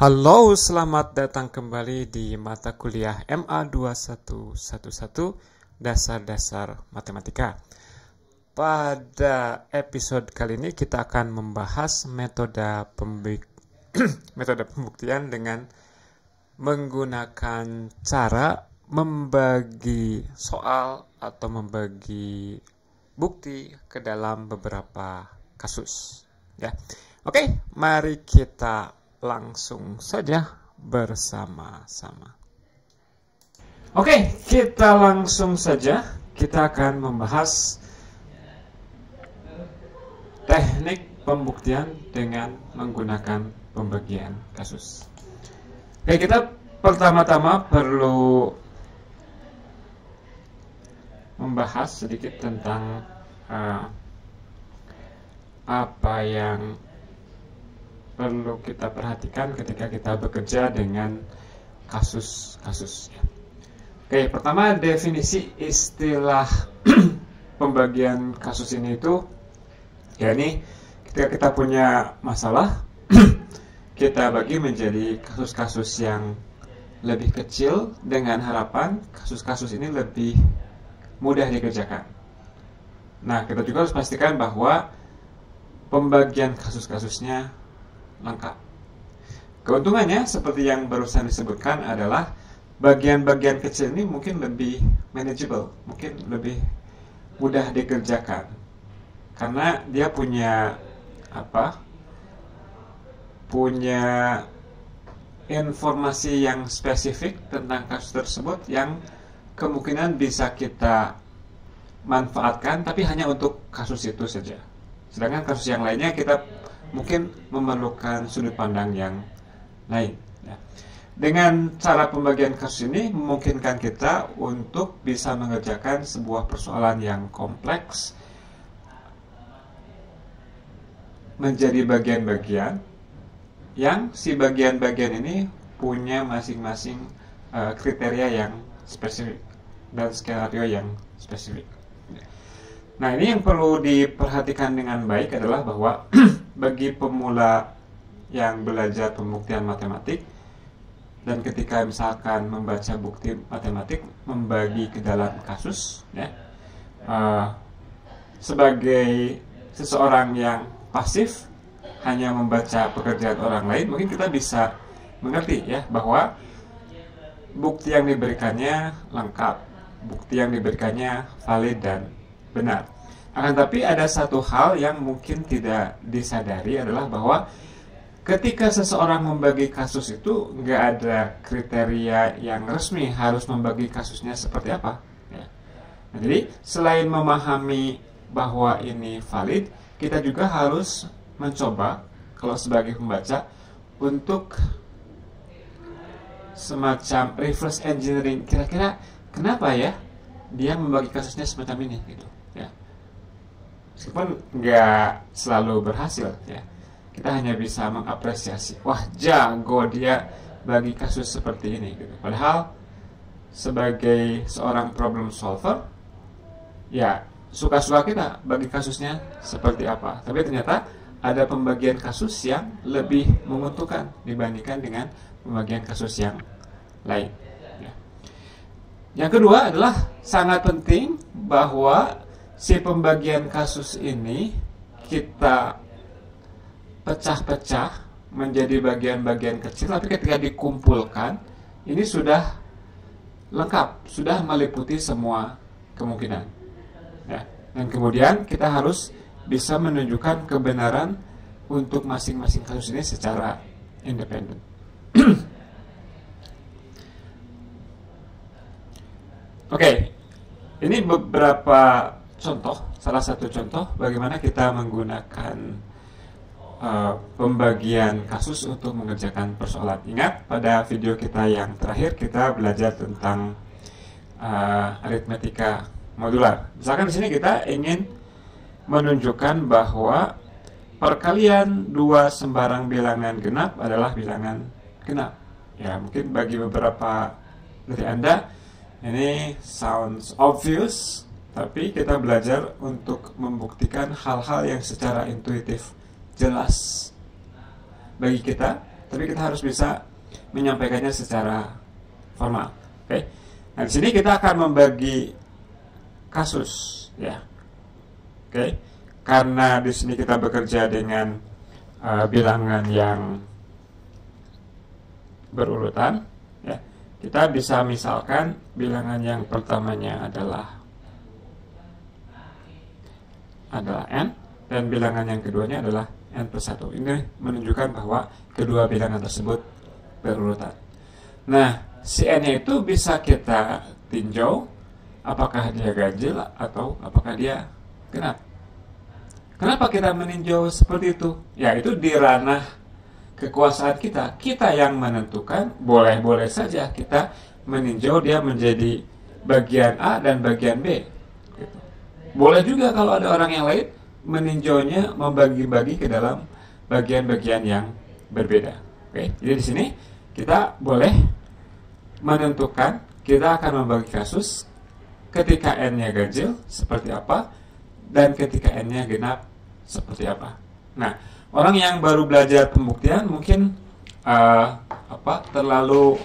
Halo, selamat datang kembali di mata kuliah MA 2111 Dasar-Dasar Matematika. Pada episode kali ini kita akan membahas metode pembuktian dengan menggunakan cara membagi soal atau membagi bukti ke dalam beberapa kasus. Ya, oke, mari kita langsung saja bersama-sama. Oke, kita langsung saja. Kita akan membahas teknik pembuktian dengan menggunakan pembagian kasus. Oke, kita pertama-tama perlu membahas sedikit tentang apa yang perlu kita perhatikan ketika kita bekerja dengan kasus-kasus. Oke, pertama definisi istilah pembagian kasus ini itu, yakni ketika kita punya masalah, kita bagi menjadi kasus-kasus yang lebih kecil dengan harapan kasus-kasus ini lebih mudah dikerjakan. Nah, kita juga harus pastikan bahwa pembagian kasus-kasusnya lengkap. Keuntungannya seperti yang barusan disebutkan adalah bagian-bagian kecil ini mungkin lebih manageable, mungkin lebih mudah dikerjakan karena dia punya informasi yang spesifik tentang kasus tersebut yang kemungkinan bisa kita manfaatkan, tapi hanya untuk kasus itu saja. Sedangkan kasus yang lainnya kita mungkin memerlukan sudut pandang yang lain. Dengan cara pembagian kasus ini memungkinkan kita untuk bisa mengerjakan sebuah persoalan yang kompleks menjadi bagian-bagian yang si bagian-bagian ini punya masing-masing kriteria yang spesifik dan skenario yang spesifik. Nah, ini yang perlu diperhatikan dengan baik adalah bahwa bagi pemula yang belajar pembuktian matematik dan ketika misalkan membaca bukti matematik membagi ke dalam kasus, sebagai seseorang yang pasif hanya membaca pekerjaan orang lain, mungkin kita bisa mengerti bahwa bukti yang diberikannya lengkap, bukti yang diberikannya valid dan benar. Akan tapi ada satu hal yang mungkin tidak disadari adalah bahwa ketika seseorang membagi kasus itu nggak ada kriteria yang resmi harus membagi kasusnya seperti apa. Nah, jadi selain memahami bahwa ini valid, kita juga harus mencoba kalau sebagai pembaca untuk semacam reverse engineering, kira-kira kenapa ya dia membagi kasusnya semacam ini gitu. Meskipun nggak selalu berhasil, kita hanya bisa mengapresiasi, wah jago dia bagi kasus seperti ini gitu. Padahal sebagai seorang problem solver, suka-suka kita bagi kasusnya seperti apa. Tapi ternyata ada pembagian kasus yang lebih menguntungkan dibandingkan dengan pembagian kasus yang lain. Yang kedua adalah sangat penting bahwa si pembagian kasus ini kita pecah-pecah menjadi bagian-bagian kecil, tapi ketika dikumpulkan ini sudah lengkap, sudah meliputi semua kemungkinan. Dan kemudian kita harus bisa menunjukkan kebenaran untuk masing-masing kasus ini secara independen. Oke, ini beberapa contoh, salah satu contoh bagaimana kita menggunakan pembagian kasus untuk mengerjakan persoalan. Ingat, pada video kita yang terakhir kita belajar tentang aritmetika modular. Misalkan di sini kita ingin menunjukkan bahwa perkalian dua sembarang bilangan genap adalah bilangan genap. Ya, mungkin bagi beberapa dari Anda ini sounds obvious, tapi kita belajar untuk membuktikan hal-hal yang secara intuitif jelas bagi kita tapi kita harus bisa menyampaikannya secara formal. Oke. Nah, di sini kita akan membagi kasus, ya. Oke. Karena di sini kita bekerja dengan bilangan yang berurutan, ya. Kita bisa misalkan bilangan yang pertamanya adalah n, dan bilangan yang keduanya adalah n plus 1. Ini menunjukkan bahwa kedua bilangan tersebut berurutan. Nah, si n-nya itu bisa kita tinjau apakah dia ganjil atau apakah dia genap. Kenapa kita meninjau seperti itu? Ya, itu di ranah kekuasaan kita. Kita yang menentukan, boleh-boleh saja kita meninjau dia menjadi bagian A dan bagian B. Gitu. Boleh juga kalau ada orang yang lain meninjaunya membagi-bagi ke dalam bagian-bagian yang berbeda. Oke, jadi di sini kita boleh menentukan kita akan membagi kasus ketika n-nya ganjil seperti apa dan ketika n-nya genap seperti apa. Nah, orang yang baru belajar pembuktian mungkin terlalu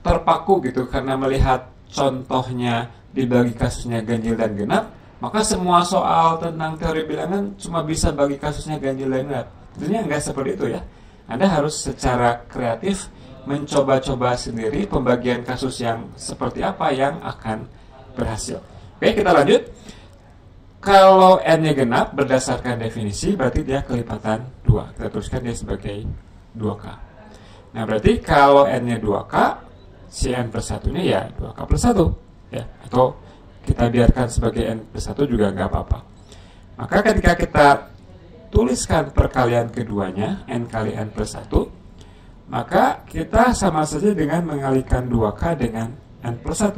terpaku gitu karena melihat contohnya dibagi kasusnya ganjil dan genap, maka semua soal tentang teori bilangan cuma bisa bagi kasusnya ganjil dan genap. Tentunya nggak seperti itu ya. Anda harus secara kreatif mencoba-coba sendiri pembagian kasus yang seperti apa yang akan berhasil. Oke, kita lanjut. Kalau n-nya genap berdasarkan definisi berarti dia kelipatan 2. Kita tuliskan dia sebagai 2K. Nah, berarti kalau n-nya 2K, si n plus 1-nya ya 2K plus 1. Ya, atau kita biarkan sebagai n plus 1 juga nggak apa-apa. Maka ketika kita tuliskan perkalian keduanya, n kali n plus 1, maka kita sama saja dengan mengalikan 2K dengan n plus 1.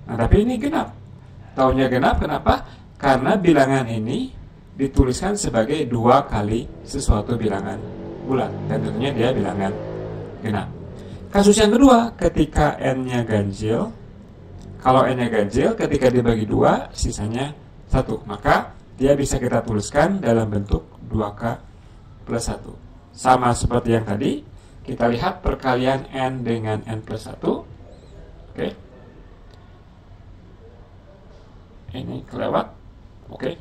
Nah, tapi ini genap. Taunya genap, kenapa? Karena bilangan ini dituliskan sebagai 2 kali sesuatu bilangan bulat. Dan tentunya dia bilangan genap. Kasus yang kedua, ketika n-nya ganjil. Kalau n-nya ganjil, ketika dibagi 2, sisanya 1. Maka dia bisa kita tuliskan dalam bentuk 2K plus 1. Sama seperti yang tadi, kita lihat perkalian n dengan n plus 1. Oke. Ini kelewat. Oke.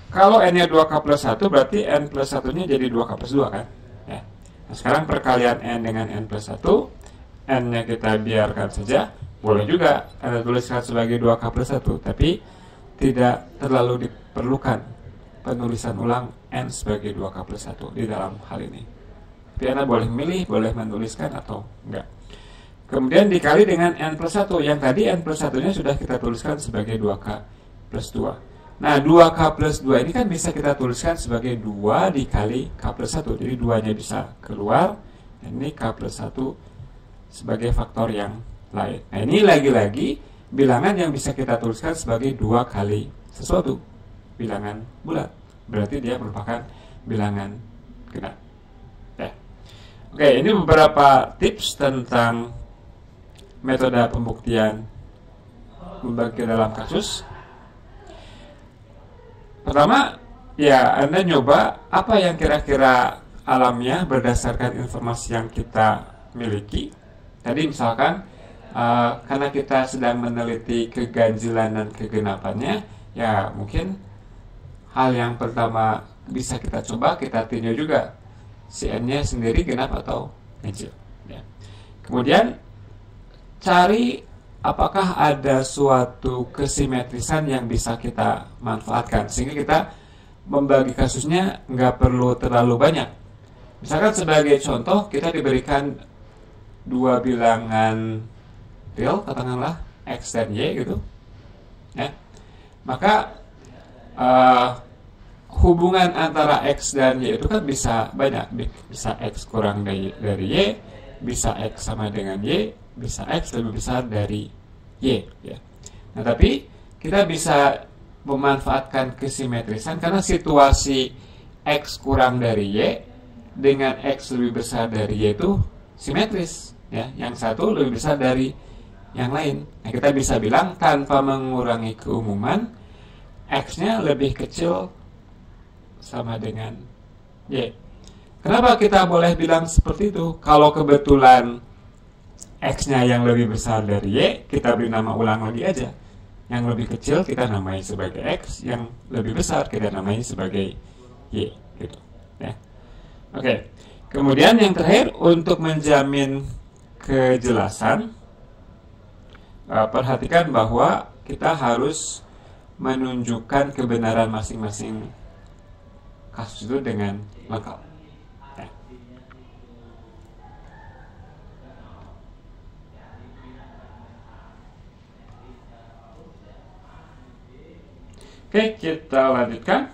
Kalau n-nya 2K plus 1, berarti n plus 1-nya jadi 2K plus 2 kan? Ya. Nah, sekarang perkalian n dengan n plus 1, n-nya kita biarkan saja. Boleh juga Anda tuliskan sebagai 2K plus 1, tapi tidak terlalu diperlukan penulisan ulang n sebagai 2K plus 1 di dalam hal ini. Tapi Anda boleh memilih, boleh menuliskan atau enggak. Kemudian dikali dengan n plus 1. Yang tadi n plus 1-nya sudah kita tuliskan sebagai 2K plus 2. Nah, 2K plus 2 ini kan bisa kita tuliskan sebagai 2 dikali K plus 1. Jadi 2-nya bisa keluar. Dan ini K plus 1 sebagai faktor yang lain. Nah, ini lagi-lagi bilangan yang bisa kita tuliskan sebagai 2 kali sesuatu. Bilangan bulat. Berarti dia merupakan bilangan genap. Ya. Oke, ini beberapa tips tentang metode pembuktian membagi dalam kasus. Pertama, ya Anda nyoba apa yang kira-kira alamiah berdasarkan informasi yang kita miliki. Tadi misalkan karena kita sedang meneliti keganjilan dan kegenapannya, ya mungkin hal yang pertama bisa kita coba, kita tinjau juga si n-nya sendiri genap atau ganjil. Ya. Kemudian cari apakah ada suatu kesimetrisan yang bisa kita manfaatkan sehingga kita membagi kasusnya nggak perlu terlalu banyak. Misalkan sebagai contoh kita diberikan 2 bilangan real, katakanlah x dan y gitu, ya. Maka hubungan antara x dan y itu kan bisa banyak, bisa x kurang dari y, bisa x sama dengan y, bisa X lebih besar dari Y ya. Nah, tapi kita bisa memanfaatkan kesimetrisan karena situasi X kurang dari Y dengan X lebih besar dari Y itu simetris ya. Yang satu lebih besar dari yang lain. Nah, kita bisa bilang tanpa mengurangi keumuman X-nya lebih kecil sama dengan Y. Kenapa kita boleh bilang seperti itu? Kalau kebetulan X-nya yang lebih besar dari Y, kita beri nama ulang lagi aja. Yang lebih kecil kita namai sebagai X, yang lebih besar kita namai sebagai Y, gitu. Ya. Oke. Kemudian yang terakhir, untuk menjamin kejelasan, perhatikan bahwa kita harus menunjukkan kebenaran masing-masing kasus itu dengan lengkap. Ya. Oke, kita lanjutkan.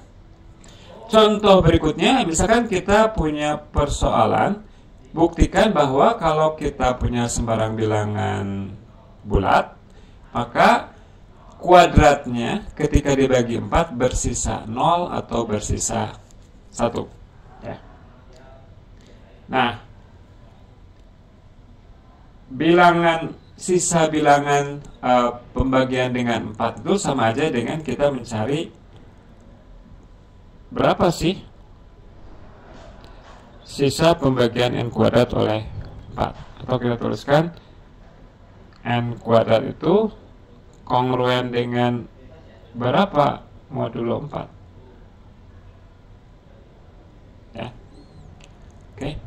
Contoh berikutnya, misalkan kita punya persoalan, buktikan bahwa kalau kita punya sembarang bilangan bulat, maka kuadratnya ketika dibagi 4 bersisa 0 atau bersisa 1. Ya. Nah, sisa bilangan pembagian dengan 4 itu sama aja dengan kita mencari berapa sih sisa pembagian n kuadrat oleh 4. Atau kita tuliskan n kuadrat itu kongruen dengan berapa modulo 4. Ya. Oke.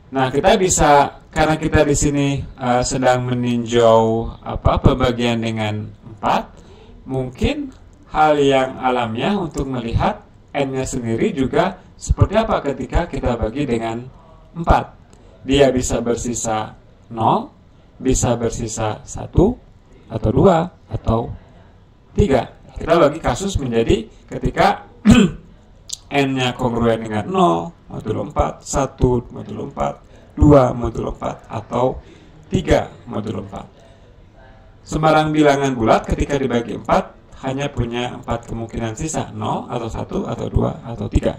Nah, kita bisa, karena kita di sini sedang meninjau pembagian dengan 4, mungkin hal yang alamiah untuk melihat n-nya sendiri juga seperti apa ketika kita bagi dengan 4. Dia bisa bersisa 0, bisa bersisa 1, atau 2, atau 3. Kita bagi kasus menjadi ketika n-nya kongruen dengan 0, modulo 4, 1 modulo 4, 2 modulo 4, atau 3 modulo 4. Sembarang bilangan bulat ketika dibagi 4 hanya punya 4 kemungkinan sisa, 0, atau 1, atau 2, atau 3.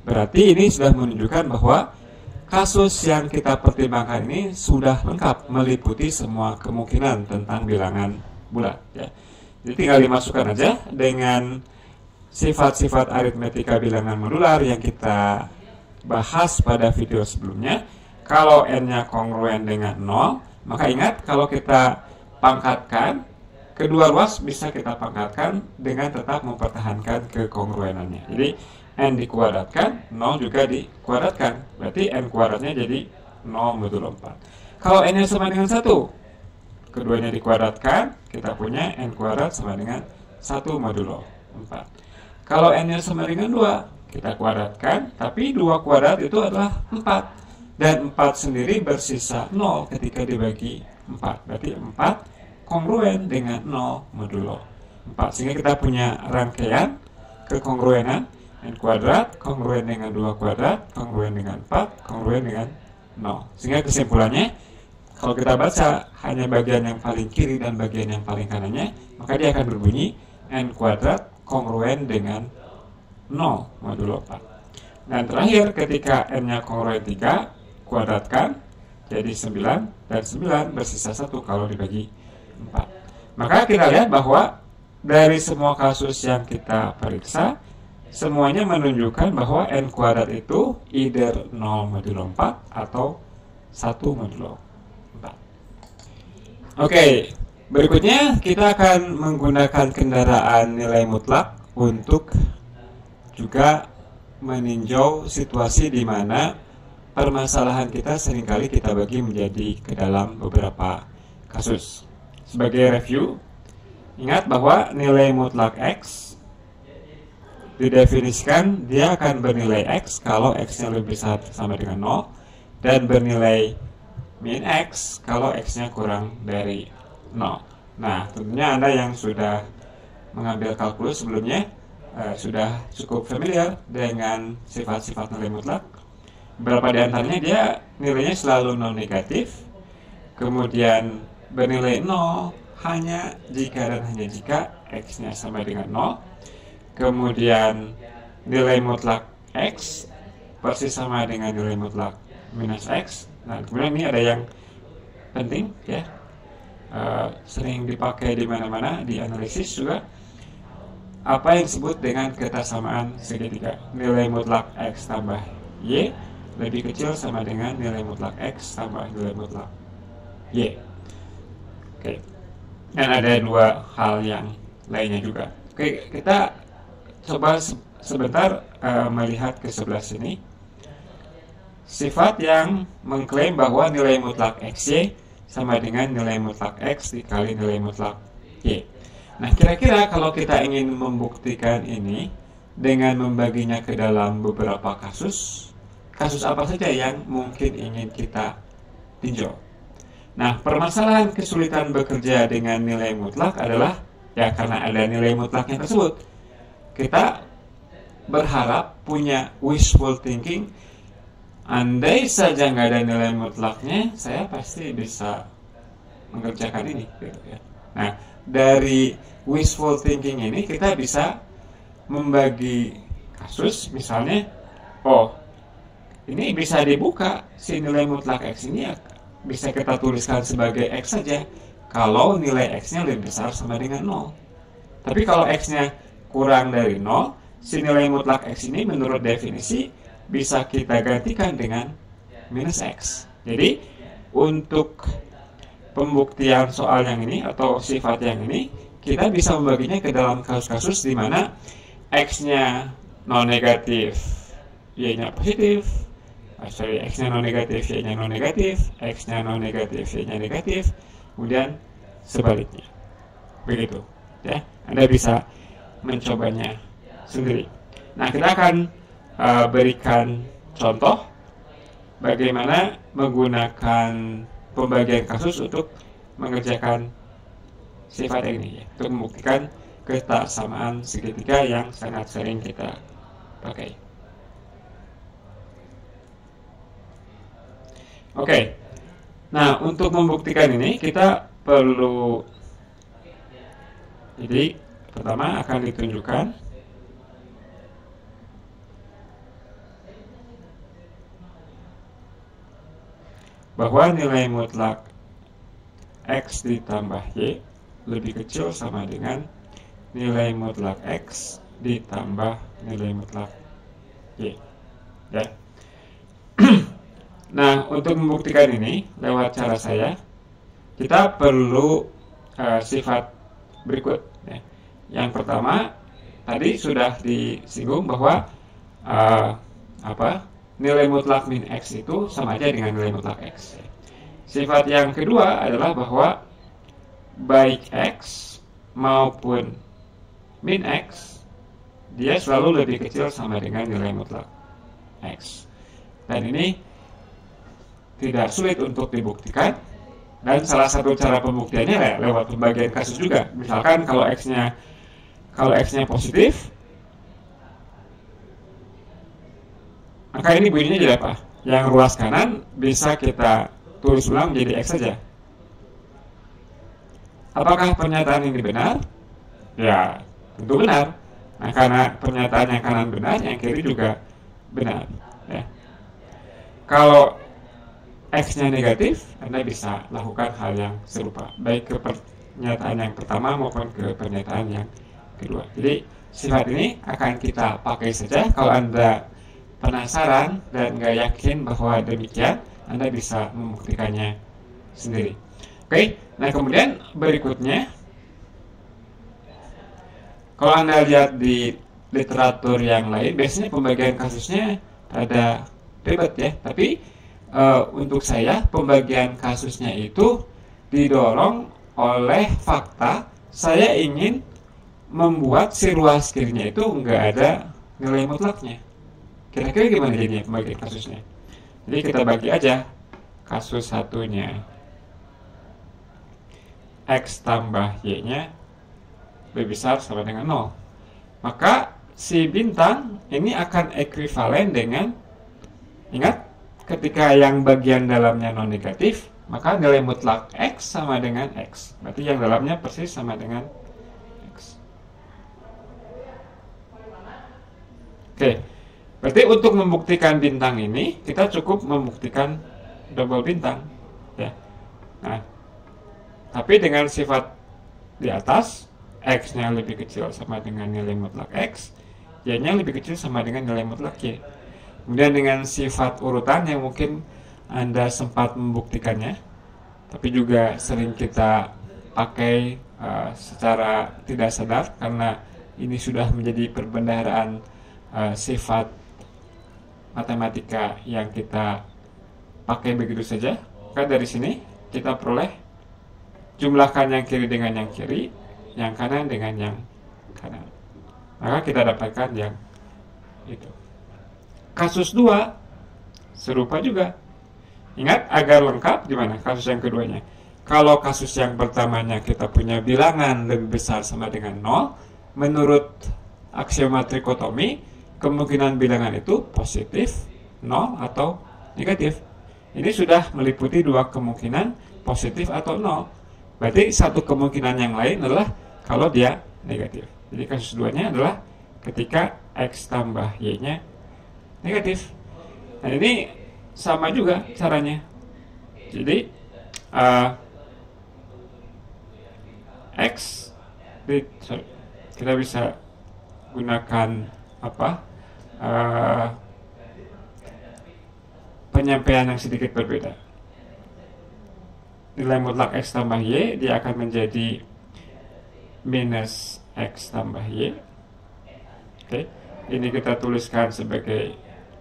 Berarti ini sudah menunjukkan bahwa kasus yang kita pertimbangkan ini sudah lengkap, meliputi semua kemungkinan tentang bilangan bulat. Ya. Jadi tinggal dimasukkan aja dengan sifat-sifat aritmetika bilangan modular yang kita bahas pada video sebelumnya. Kalau n-nya kongruen dengan 0, maka ingat kalau kita pangkatkan, kedua ruas bisa kita pangkatkan dengan tetap mempertahankan kekongruenannya. Jadi n dikuadratkan, 0 juga dikuadratkan. Berarti n kuadratnya jadi 0 modulo 4. Kalau n-nya sama dengan 1, keduanya dikuadratkan, kita punya n kuadrat sama dengan 1 modulo 4. Kalau n-nya sama dengan 2, kita kuadratkan, tapi 2 kuadrat itu adalah 4. Dan 4 sendiri bersisa 0 ketika dibagi 4. Berarti 4 kongruen dengan 0 modulo 4. Sehingga kita punya rangkaian kekongruenan n kuadrat kongruen dengan 2 kuadrat, kongruen dengan 4, kongruen dengan 0. Sehingga kesimpulannya, kalau kita baca hanya bagian yang paling kiri dan bagian yang paling kanannya, maka dia akan berbunyi n kuadrat kongruen dengan 0 modulo 4. Dan terakhir, ketika n-nya kongruen 3, kuadratkan jadi 9, dan 9 bersisa 1 kalau dibagi 4. Maka kita lihat bahwa dari semua kasus yang kita periksa, semuanya menunjukkan bahwa n kuadrat itu either 0 modulo 4 atau 1 modulo 4. Oke, berikutnya kita akan menggunakan kendaraan nilai mutlak untuk juga meninjau situasi di mana permasalahan kita seringkali kita bagi menjadi ke dalam beberapa kasus. Sebagai review, ingat bahwa nilai mutlak X didefinisikan dia akan bernilai X kalau X-nya lebih besar sama dengan 0, dan bernilai min X kalau X-nya kurang dari 0. Nah, tentunya Anda yang sudah mengambil kalkulus sebelumnya sudah cukup familiar dengan sifat-sifat nilai mutlak. Beberapa di antaranya dia nilainya selalu non negatif, kemudian bernilai 0 hanya jika dan hanya jika X-nya sama dengan 0, kemudian nilai mutlak X persis sama dengan nilai mutlak minus X. Nah, kemudian ini ada yang penting ya, sering dipakai di mana-mana di analisis juga, apa yang disebut dengan ketersamaan segitiga. Nilai mutlak X tambah Y lebih kecil sama dengan nilai mutlak X tambah nilai mutlak Y. Oke. Dan ada dua hal yang lainnya juga. Oke, kita coba sebentar melihat ke sebelah sini. Sifat yang mengklaim bahwa nilai mutlak XY sama dengan nilai mutlak X dikali nilai mutlak Y. Nah, kira-kira kalau kita ingin membuktikan ini dengan membaginya ke dalam beberapa kasus apa saja yang mungkin ingin kita tinjau? Nah, permasalahan kesulitan bekerja dengan nilai mutlak adalah ya karena ada nilai mutlaknya tersebut. Kita berharap punya wishful thinking, andai saja nggak ada nilai mutlaknya, saya pasti bisa mengerjakan ini. Gitu ya. Nah, dari wishful thinking ini kita bisa membagi kasus, misalnya, ini bisa dibuka, si nilai mutlak X ini bisa kita tuliskan sebagai X saja kalau nilai X-nya lebih besar sama dengan 0. Tapi kalau X-nya kurang dari 0, si nilai mutlak X ini menurut definisi bisa kita gantikan dengan minus X. Jadi untuk pembuktian soal yang ini atau sifat yang ini, kita bisa membaginya ke dalam kasus-kasus di mana X-nya non negatif, Y-nya positif, X-nya non negatif, Y-nya non negatif, X-nya non negatif, Y-nya negatif, kemudian sebaliknya. Begitu, ya. Anda bisa mencobanya sendiri. Nah, kita akan berikan contoh bagaimana menggunakan pembagian kasus untuk mengerjakan sifat ini, ya, untuk membuktikan ketaksamaan segitiga yang sangat sering kita pakai. Oke, nah untuk membuktikan ini kita perlu, jadi pertama akan ditunjukkan bahwa nilai mutlak X ditambah Y lebih kecil sama dengan nilai mutlak X ditambah nilai mutlak Y. Ya. Nah, untuk membuktikan ini lewat cara saya, kita perlu sifat berikut. Ya. Yang pertama, tadi sudah disinggung bahwa nilai mutlak min X itu sama aja dengan nilai mutlak X. Sifat yang kedua adalah bahwa baik X maupun min X, dia selalu lebih kecil sama dengan nilai mutlak X. Dan ini tidak sulit untuk dibuktikan, dan salah satu cara pembuktiannya lewat pembagian kasus juga. Misalkan kalau X-nya positif, maka ini bunyinya jadi apa? Yang ruas kanan bisa kita tulis ulang menjadi X saja. Apakah pernyataan ini benar? Ya, tentu benar. Nah, karena pernyataan yang kanan benar, yang kiri juga benar. Ya. Kalau X-nya negatif, Anda bisa lakukan hal yang serupa, baik ke pernyataan yang pertama maupun ke pernyataan yang kedua. Jadi sifat ini akan kita pakai saja. Kalau Anda penasaran dan nggak yakin bahwa demikian, Anda bisa membuktikannya sendiri. Oke, nah kemudian berikutnya, kalau Anda lihat di literatur yang lain, biasanya pembagian kasusnya ada ribet ya, tapi untuk saya pembagian kasusnya itu didorong oleh fakta saya ingin membuat si ruas kirinya itu nggak ada nilai mutlaknya. Kira-kira gimana jadinya pembagian kasusnya? Jadi kita bagi aja kasus satunya, X tambah Y-nya lebih besar sama dengan 0. Maka si bintang ini akan ekuivalen dengan, ingat, ketika yang bagian dalamnya non negatif, maka nilai mutlak X sama dengan X. Berarti yang dalamnya persis sama dengan X. Oke, berarti untuk membuktikan bintang ini, kita cukup membuktikan double bintang. Ya. Nah, tapi dengan sifat di atas, X-nya lebih kecil sama dengan nilai mutlak X, Y-nya lebih kecil sama dengan nilai mutlak Y. Kemudian dengan sifat urutan yang mungkin Anda sempat membuktikannya, tapi juga sering kita pakai secara tidak sadar karena ini sudah menjadi perbendaharaan sifat matematika yang kita pakai begitu saja. Maka dari sini kita peroleh jumlahkan yang kiri dengan yang kiri, yang kanan dengan yang kanan. Maka kita dapatkan yang itu. Kasus 2 serupa juga. Ingat agar lengkap gimana kasus yang keduanya. Kalau kasus yang pertamanya kita punya bilangan lebih besar sama dengan 0, menurut aksioma trikotomi, kemungkinan bilangan itu positif, 0 atau negatif. Ini sudah meliputi dua kemungkinan, positif atau 0. Berarti satu kemungkinan yang lain adalah kalau dia negatif. Jadi kasus 2-nya adalah ketika X tambah Y-nya negatif. Nah ini sama juga caranya. Jadi X kita bisa gunakan penyampaian yang sedikit berbeda. Nilai mutlak X tambah Y dia akan menjadi minus X tambah Y. Oke, ini kita tuliskan sebagai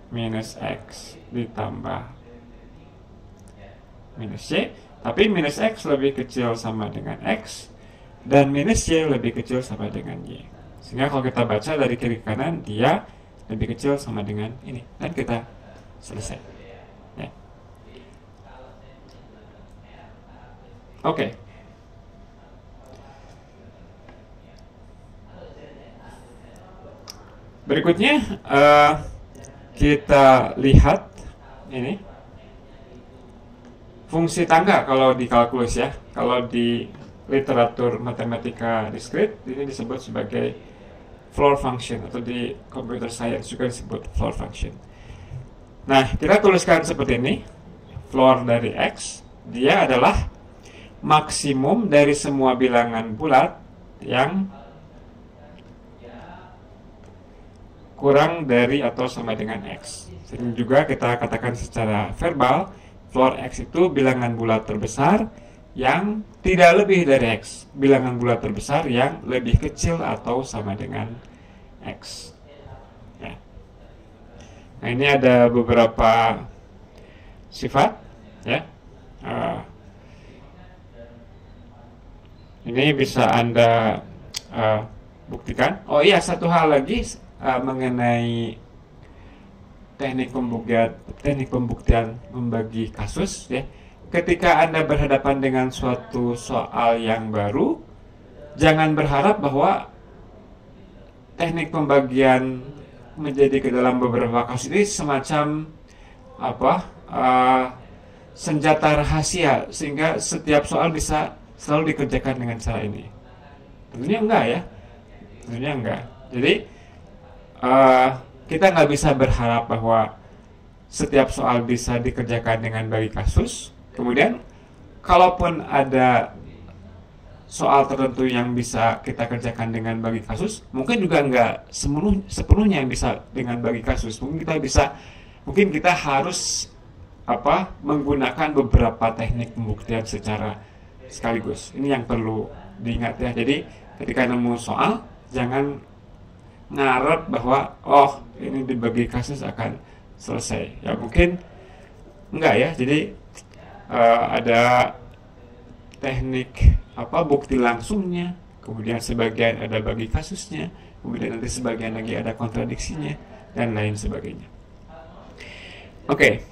minus X ditambah minus Y, tapi minus X lebih kecil sama dengan X dan minus Y lebih kecil sama dengan Y, sehingga kalau kita baca dari kiri ke kanan dia lebih kecil sama dengan ini, dan kita selesai ya. Oke. Berikutnya kita lihat ini fungsi tangga kalau di kalkulus ya. Kalau di literatur matematika diskrit ini disebut sebagai floor function, atau di computer science juga disebut floor function. Nah, kita tuliskan seperti ini. Floor dari X dia adalah maksimum dari semua bilangan bulat yang kurang dari atau sama dengan X. Sehingga juga kita katakan secara verbal, floor X itu bilangan bulat terbesar yang tidak lebih dari X. Bilangan bulat terbesar yang lebih kecil atau sama dengan X ya. Nah ini ada beberapa sifat ya. Ini bisa Anda buktikan. Oh iya, satu hal lagi mengenai teknik pembuktian membagi kasus ya. Ketika Anda berhadapan dengan suatu soal yang baru, jangan berharap bahwa teknik pembagian menjadi ke dalam beberapa kasus ini semacam senjata rahasia sehingga setiap soal bisa selalu dikerjakan dengan cara ini. Tentunya enggak ya. Tentunya enggak. Jadi kita nggak bisa berharap bahwa setiap soal bisa dikerjakan dengan bagi kasus. Kemudian kalaupun ada soal tertentu yang bisa kita kerjakan dengan bagi kasus, mungkin juga nggak sepenuhnya yang bisa dengan bagi kasus. Mungkin kita harus menggunakan beberapa teknik pembuktian secara sekaligus. Ini yang perlu diingat ya. Jadi ketika nemu soal, jangan ngarep bahwa ini dibagi kasus akan selesai ya, mungkin enggak ya. Jadi ada teknik bukti langsungnya, kemudian sebagian ada bagi kasusnya, kemudian nanti sebagian lagi ada kontradiksinya dan lain sebagainya. Oke.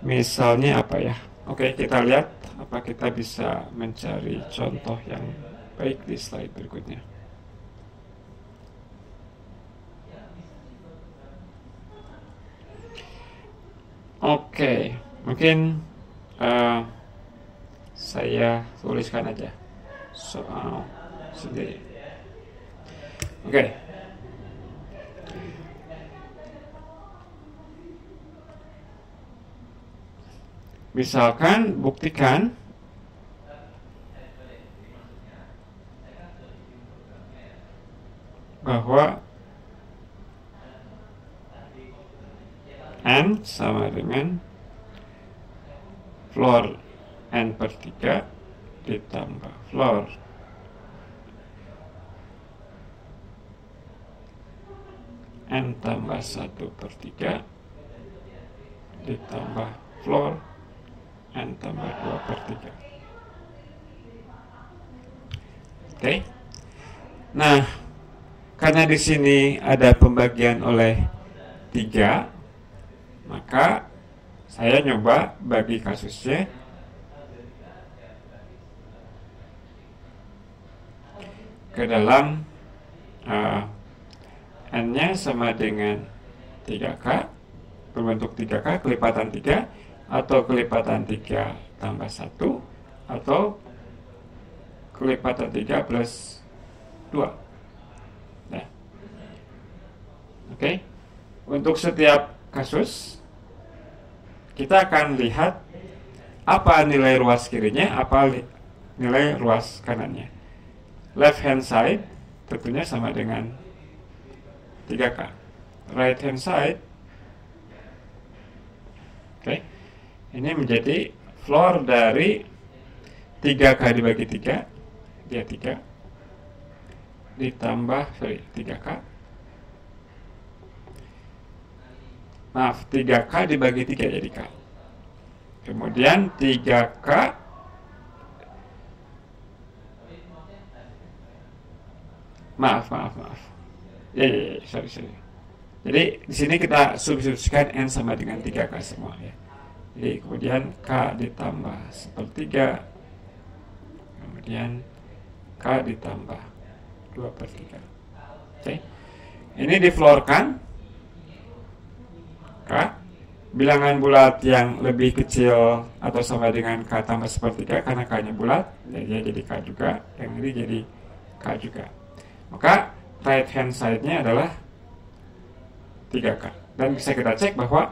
Misalnya apa ya? Oke, kita lihat apa kita bisa mencari contoh yang baik di slide berikutnya. Oke, mungkin saya tuliskan aja soal sendiri. Oke. Misalkan buktikan bahwa sama dengan floor n per 3 ditambah floor n tambah 1 per 3 ditambah floor n tambah 2 per 3. Oke. Nah, karena di sini ada pembagian oleh 3, maka saya nyoba bagi kasusnya ke dalam n-nya sama dengan 3K, berbentuk 3K kelipatan 3, atau kelipatan 3 tambah 1, atau kelipatan 3 plus 2. Nah, oke. Untuk setiap kasus kita akan lihat apa nilai ruas kirinya, apa nilai ruas kanannya. Left hand side tentunya sama dengan 3K. Right hand side, oke, ini menjadi floor dari 3K dibagi 3, dia 3, ditambah 3K. Maaf, 3K dibagi 3 jadi K. Kemudian 3K Maaf. Ya, sorry. Jadi di sini kita substitusikan n sama dengan 3K semua ya. Jadi kemudian K ditambah 1/3, kemudian K ditambah 2/3. Oke. Ini difloorkan K, bilangan bulat yang lebih kecil atau sama dengan K tambah 1/3 karena K nya bulat, jadi K juga, yang ini jadi K juga. Maka right hand side-nya adalah 3K. Dan bisa kita cek bahwa,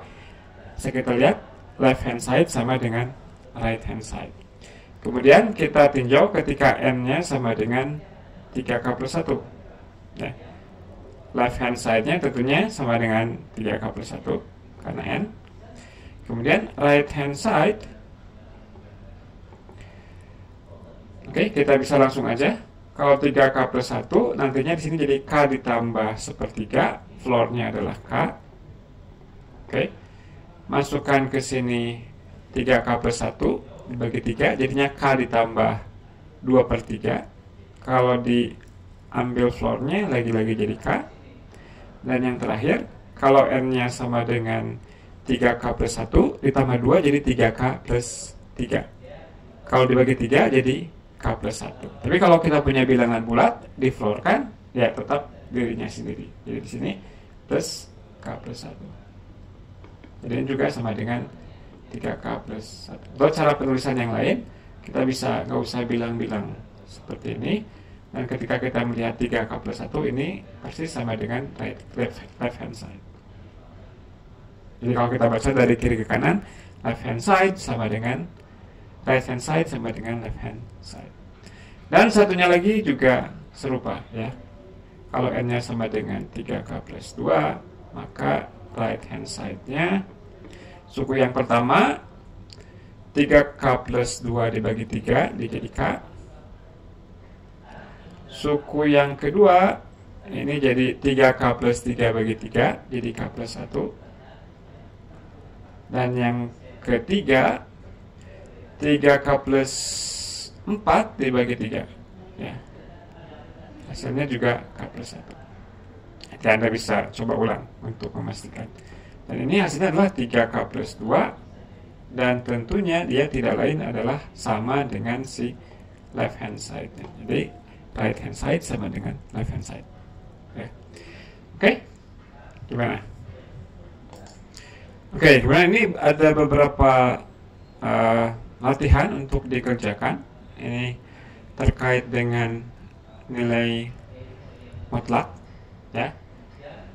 bisa kita lihat left hand side sama dengan right hand side. Kemudian kita tinjau ketika n-nya sama dengan 3K plus 1 ya. Left hand side-nya tentunya sama dengan 3K plus 1 karena n. Kemudian right hand side, oke, kita bisa langsung aja. Kalau 3K plus 1 nantinya di sini jadi K ditambah 1/3, floor-nya adalah K. Oke. Masukkan ke sini 3K plus 1 dibagi 3, jadinya K ditambah 2/3. Kalau diambil floor-nya lagi-lagi jadi K. Dan yang terakhir, kalau n-nya sama dengan 3K plus 1 ditambah 2 jadi 3K plus 3. Kalau dibagi 3 jadi K plus 1. Tapi kalau kita punya bilangan bulat, difloorkan, ya tetap dirinya sendiri. Jadi di sini plus K plus 1. Jadi ini juga sama dengan 3K plus 1. Atau cara penulisan yang lain, kita bisa nggak usah bilang-bilang seperti ini. Dan ketika kita melihat 3K plus 1, ini pasti sama dengan left hand side. Jadi kalau kita baca dari kiri ke kanan, left hand side sama dengan right hand side sama dengan left hand side. Dan satunya lagi juga serupa ya. Kalau n-nya sama dengan 3K plus 2, maka right hand side-nya suku yang pertama 3K plus 2 dibagi 3 jadi K. Suku yang kedua ini jadi 3K plus 3 bagi 3 jadi K plus 1. Dan yang ketiga 3K plus 4 dibagi 3 ya. Hasilnya juga K plus 1. Jadi Anda bisa coba ulang untuk memastikan. Dan ini hasilnya adalah 3K plus 2. Dan tentunya dia tidak lain adalah sama dengan si left hand side. Jadi right hand side sama dengan left hand side ya. Oke. Gimana? Oke, kemudian ini ada beberapa latihan untuk dikerjakan. Ini terkait dengan nilai mutlak ya.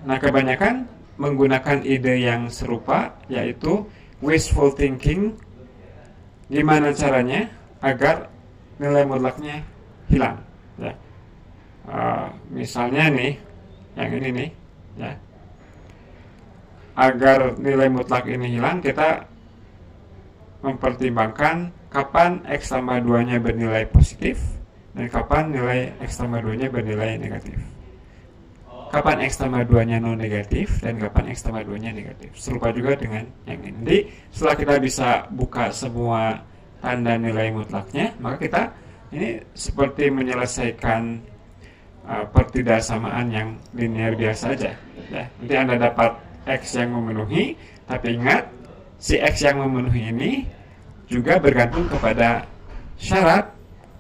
Nah, kebanyakan menggunakan ide yang serupa, yaitu wishful thinking. Gimana caranya agar nilai mutlaknya hilang ya. Misalnya nih, yang ini nih ya. agar nilai mutlak ini hilang, kita mempertimbangkan kapan X tambah 2-nya bernilai positif dan kapan nilai X tambah 2-nya bernilai negatif. Kapan X tambah 2-nya non negatif dan kapan X tambah 2-nya negatif. Serupa juga dengan yang ini. Jadi setelah kita bisa buka semua tanda nilai mutlaknya, maka kita ini seperti menyelesaikan pertidaksamaan yang linear biasa aja. Ya, nanti Anda dapat X yang memenuhi, tapi ingat si X yang memenuhi ini juga bergantung kepada syarat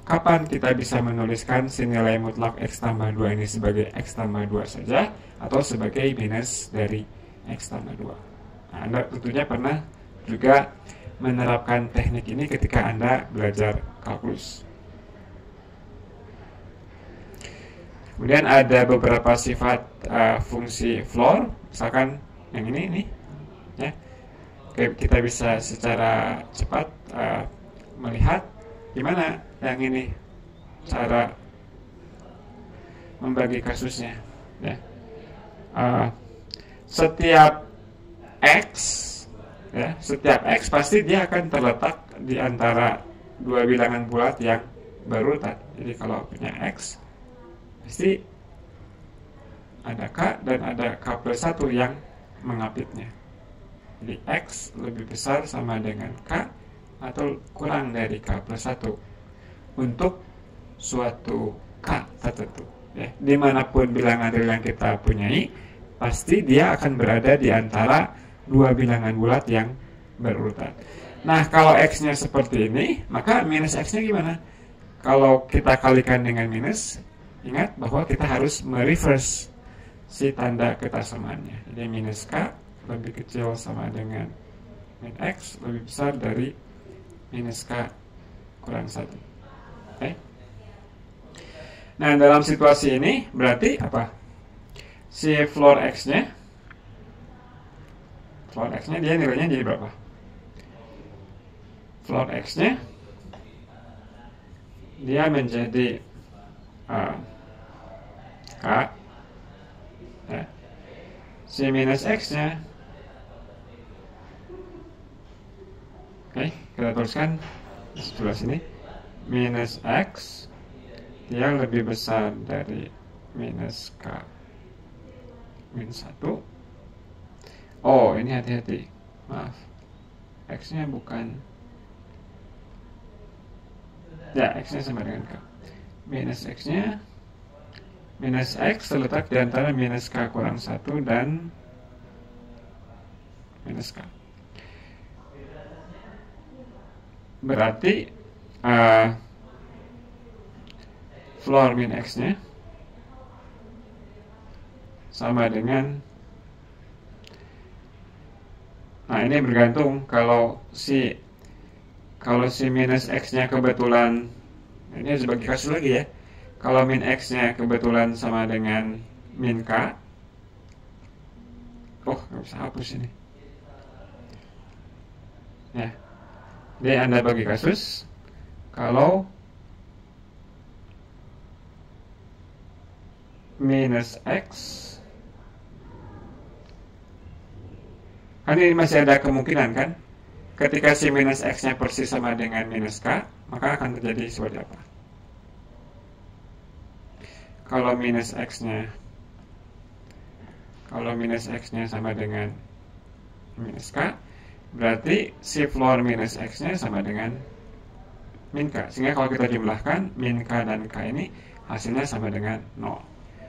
kapan kita bisa menuliskan si nilai mutlak X tambah 2 ini sebagai X tambah 2 saja atau sebagai minus dari X tambah 2. Nah, Anda tentunya pernah juga menerapkan teknik ini ketika Anda belajar kalkulus. Kemudian ada beberapa sifat fungsi floor, misalkan yang ini ya. Kita bisa secara cepat melihat gimana yang ini cara membagi kasusnya ya. Setiap X pasti dia akan terletak di antara dua bilangan bulat yang berurutan. Jadi kalau punya X pasti ada K dan ada K plus 1 yang mengapitnya. Jadi X lebih besar sama dengan K atau kurang dari K plus 1 untuk suatu K tertentu ya. Dimanapun bilangan real yang kita punyai, pasti dia akan berada di antara dua bilangan bulat yang berurutan. Nah, kalau X-nya seperti ini, maka minus X-nya gimana? Kalau kita kalikan dengan minus, ingat bahwa kita harus mereverse si tanda ketersamaannya. Jadi minus K lebih kecil sama dengan min X lebih besar dari minus K kurang 1. Okay. Nah, dalam situasi ini berarti apa? Si floor X-nya dia nilainya jadi berapa? Floor X-nya dia menjadi K ya. Si minus X-nya kita tuliskan di sebelah sini, minus X dia lebih besar dari minus K min 1. Oh, ini hati-hati, maaf, X-nya bukan ya, X-nya sama dengan K. Minus X-nya, minus X terletak di antara minus K kurang 1 dan minus K. Berarti floor min X-nya sama dengan, nah ini bergantung kalau si minus X-nya kebetulan, ini sebagai kasus lagi ya, kalau min X-nya kebetulan sama dengan min K, nggak bisa hapus ini ya. Jadi Anda bagi kasus kalau minus X, kan ini masih ada kemungkinan kan, ketika si minus X-nya persis sama dengan minus K, maka akan terjadi seperti apa? Kalau minus X-nya sama dengan minus K, berarti si floor minus X-nya sama dengan min K. Sehingga kalau kita jumlahkan min K dan K ini hasilnya sama dengan 0.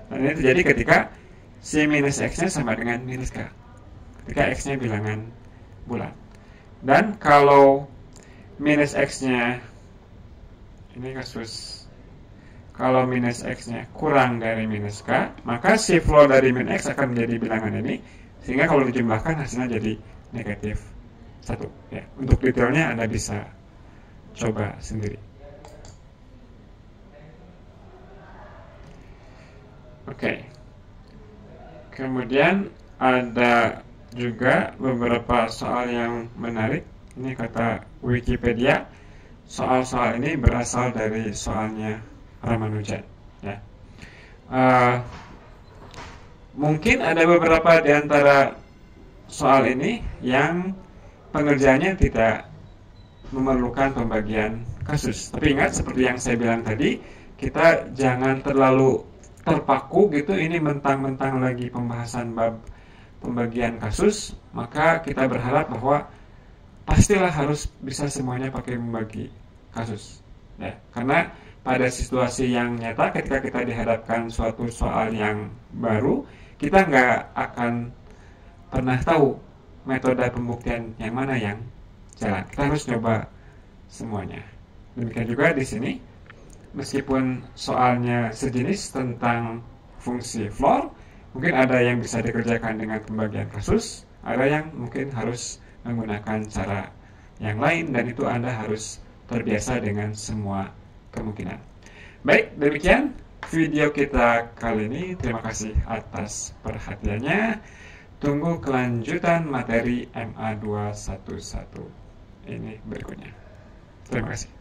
Dan ini terjadi ketika si minus X-nya sama dengan minus K, ketika X-nya bilangan bulat. Dan kalau minus X-nya, ini kasus, kalau minus X-nya kurang dari minus K, maka si floor dari min X akan menjadi bilangan ini, sehingga kalau dijumlahkan hasilnya jadi negatif 1 ya. Untuk detailnya Anda bisa coba sendiri. Oke. Kemudian ada juga beberapa soal yang menarik. Ini kata Wikipedia, soal-soal ini berasal dari soalnya Ramanujan ya. Mungkin ada beberapa di antara soal ini yang pengerjaannya tidak memerlukan pembagian kasus. Tapi ingat, seperti yang saya bilang tadi, kita jangan terlalu terpaku gitu, ini mentang-mentang lagi pembahasan bab pembagian kasus, maka kita berharap bahwa pastilah harus bisa semuanya pakai membagi kasus. Ya, karena pada situasi yang nyata, ketika kita dihadapkan suatu soal yang baru, kita nggak akan pernah tahu metode pembuktian yang mana yang jalan. Kita harus coba semuanya. Demikian juga di sini, meskipun soalnya sejenis tentang fungsi floor, mungkin ada yang bisa dikerjakan dengan pembagian kasus, ada yang mungkin harus menggunakan cara yang lain, dan itu Anda harus terbiasa dengan semua kemungkinan. Baik, demikian video kita kali ini. Terima kasih atas perhatiannya. Tunggu kelanjutan materi MA 211 ini berikutnya. Terima kasih.